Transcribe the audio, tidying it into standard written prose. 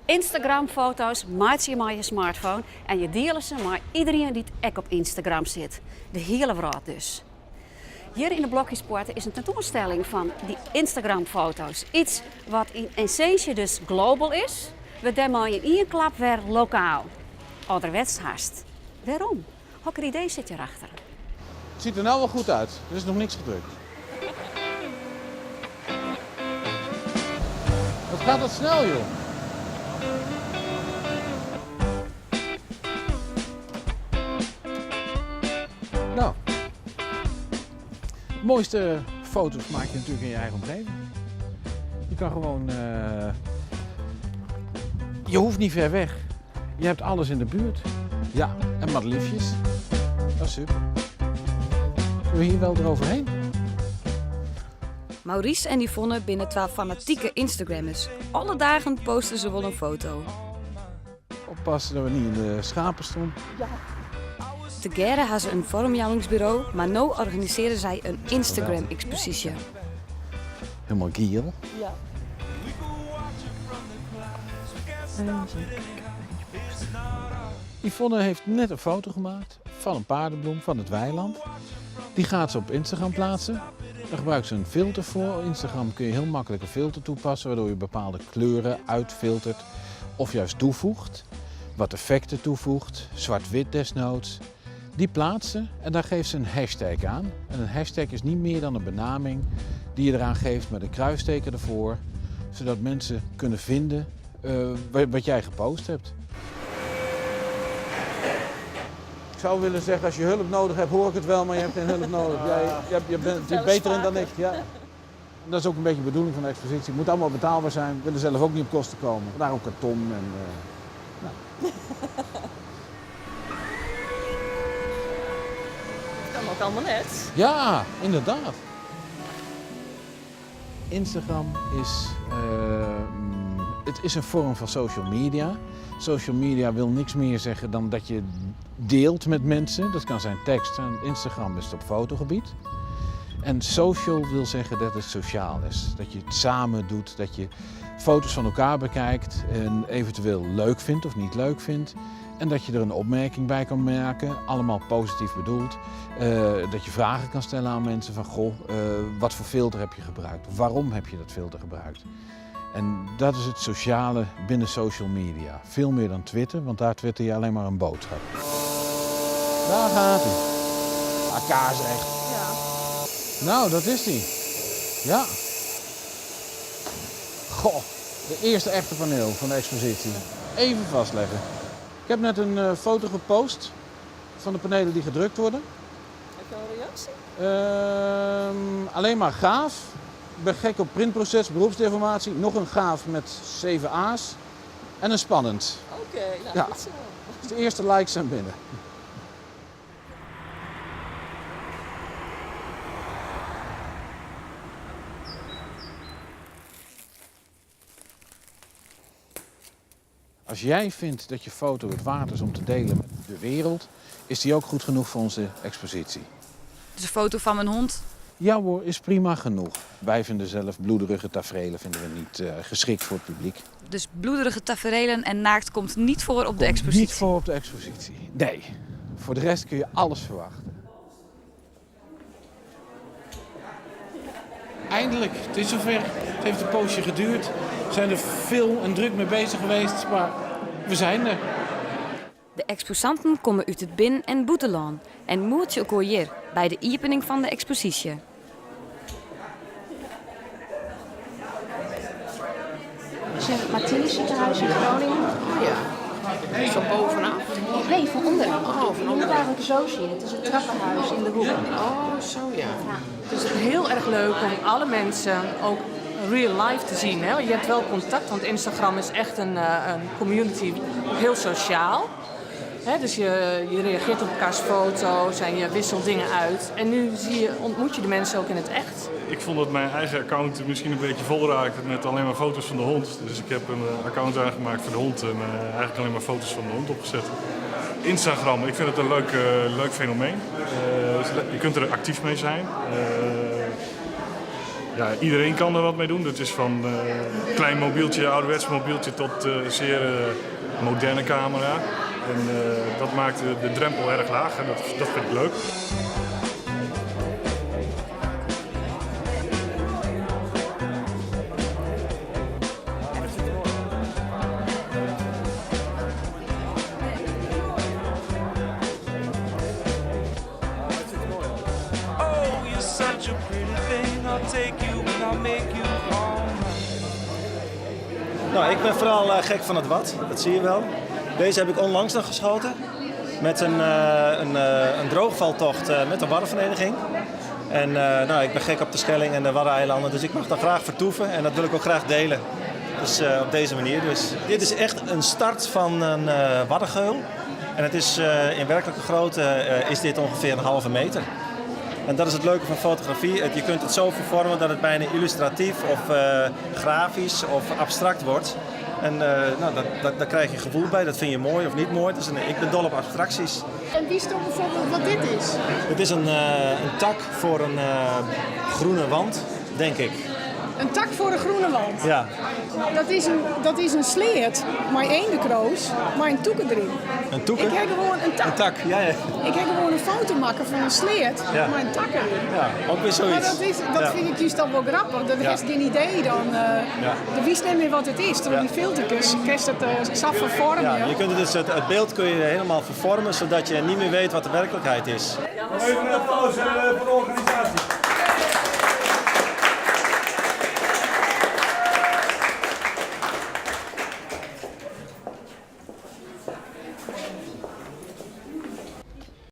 Instagram-foto's maak je met je smartphone en je deelt ze met iedereen die ook op Instagram zit. De hele wereld dus. Hier in de Blokjespoort is een tentoonstelling van die Instagram-foto's. Iets wat in essentie dus global is, we daarmee in één klap weer lokaal. Ouderwets haast. Waarom? Welke idee zit hierachter? Het ziet er nou wel goed uit. Er is nog niks gedrukt. Wat gaat dat snel, joh? Nou, de mooiste foto's maak je natuurlijk in je eigen omgeving. Je kan gewoon... Je hoeft niet ver weg. Je hebt alles in de buurt. Ja, en madeliefjes. Dat is super. Kunnen we hier wel eroverheen? Maurice en Yvonne binnen 12 fanatieke Instagrammers. Alle dagen posten ze wel een foto. Oppassen dat we niet in de schapen stonden. Tegeer hebben ze een vormjouwingsbureau, maar nu organiseren zij een Instagram-expositie. Helemaal giel. Ja. Yvonne heeft net een foto gemaakt van een paardenbloem van het weiland. Die gaat ze op Instagram plaatsen. Daar gebruikt ze een filter voor. Op Instagram kun je heel makkelijk een filter toepassen, waardoor je bepaalde kleuren uitfiltert of juist toevoegt. Wat effecten toevoegt, zwart-wit desnoods. Die plaatsen en daar geeft ze een hashtag aan. En een hashtag is niet meer dan een benaming die je eraan geeft met een kruisteken ervoor, zodat mensen kunnen vinden wat jij gepost hebt. Ik zou willen zeggen, als je hulp nodig hebt, hoor ik het wel, maar je hebt geen hulp nodig. Je bent beter in dan ik. Ja. Dat is ook een beetje de bedoeling van de expositie. Het moet allemaal betaalbaar zijn. We willen zelf ook niet op kosten komen. Daarom karton en... nou. Dat kan ook allemaal net. Ja, inderdaad. Instagram is, het is een vorm van social media. Social media wil niks meer zeggen dan dat je deelt met mensen. Dat kan zijn tekst en Instagram is het op fotogebied. En social wil zeggen dat het sociaal is. Dat je het samen doet, dat je foto's van elkaar bekijkt en eventueel leuk vindt of niet leuk vindt. En dat je er een opmerking bij kan maken, allemaal positief bedoeld. Dat je vragen kan stellen aan mensen van, goh, wat voor filter heb je gebruikt? Waarom heb je dat filter gebruikt? En dat is het sociale binnen social media. Veel meer dan Twitter, want daar twitter je alleen maar een boodschap. Daar gaat hij. Kaarsrecht. Ja. Nou, dat is hij. Ja. Goh, de eerste echte paneel van de expositie. Even vastleggen. Ik heb net een foto gepost van de panelen die gedrukt worden. Heb je al een reactie? Alleen maar gaaf. Ik ben gek op printproces, beroepsdeformatie. Nog een gaaf met 7 A's. En een spannend. Oké, nou Ja. goed zo. Dus de eerste likes zijn binnen. Als jij vindt dat je foto het waard is om te delen met de wereld, is die ook goed genoeg voor onze expositie. Dus een foto van mijn hond. Ja hoor, is prima genoeg. Wij vinden zelf bloederige taferelen vinden we niet geschikt voor het publiek. Dus bloederige taferelen en naakt komt niet voor op de expositie. Niet voor op de expositie. Nee. Voor de rest kun je alles verwachten. Eindelijk, het is zover. Het heeft een poosje geduurd. We zijn er veel en druk mee bezig geweest, maar we zijn er. De exposanten komen uit het bin- en boetelaan en moertje ook hier bij de opening van de expositie. Martini ziekenhuis in Groningen. Ja. Zo bovenaf. Nee, van onder. Oh, van Je moet onder. eigenlijk zo zien. Het is een trappenhuis in de hoek. Oh, zo ja. Het is heel erg leuk om alle mensen ook real life te zien. Hè? Je hebt wel contact, want Instagram is echt een community, heel sociaal. Hè? Dus je reageert op elkaars foto's en je wisselt dingen uit. En nu ontmoet je de mensen ook in het echt. Ik vond dat mijn eigen account misschien een beetje vol raakte met alleen maar foto's van de hond. Dus ik heb een account aangemaakt voor de hond en eigenlijk alleen maar foto's van de hond opgezet. Instagram, ik vind het een leuk fenomeen. Je kunt er actief mee zijn. ja, iedereen kan er wat mee doen. Dat is van klein mobieltje, ouderwets mobieltje tot zeer moderne camera. En dat maakt de drempel erg laag en dat vind ik leuk. Nou, ik ben vooral gek van het wat, dat zie je wel. Deze heb ik onlangs nog geschoten met een droogvaltocht met een waddenvereniging. En nou, ik ben gek op de Schelling en de Waddeneilanden, dus ik mag daar graag vertoeven en dat wil ik ook graag delen. Dus op deze manier. Dus dit is echt een start van een waddengeul. En het is in werkelijke grootte is dit ongeveer een halve meter. En dat is het leuke van fotografie. Je kunt het zo vervormen dat het bijna illustratief of grafisch of abstract wordt. En nou, daar krijg je gevoel bij. Dat vind je mooi of niet mooi. Dus ik ben dol op abstracties. En wist toch bijvoorbeeld wat dit is? Het is een tak voor een groene wand, denk ik. Een tak voor een groene wand? Ja. Dat is een sleert, maar één de kroos, maar een toeken erin. Een toeken? Ik heb gewoon een tak. Een tak, ja. Ik heb gewoon een foto maken van een sleert, Ja. maar een tak erin. Ja, ook weer zoiets. Maar dat vind ik juist dan wel grappig. Dat Ja. heeft geen idee dan. Je wist niet meer wat het is. Door die filtertjes kerst het saf vervormen. Ja, je kunt het, dus het beeld kun je helemaal vervormen, zodat je niet meer weet wat de werkelijkheid is. Even een applaus voor de organisatie.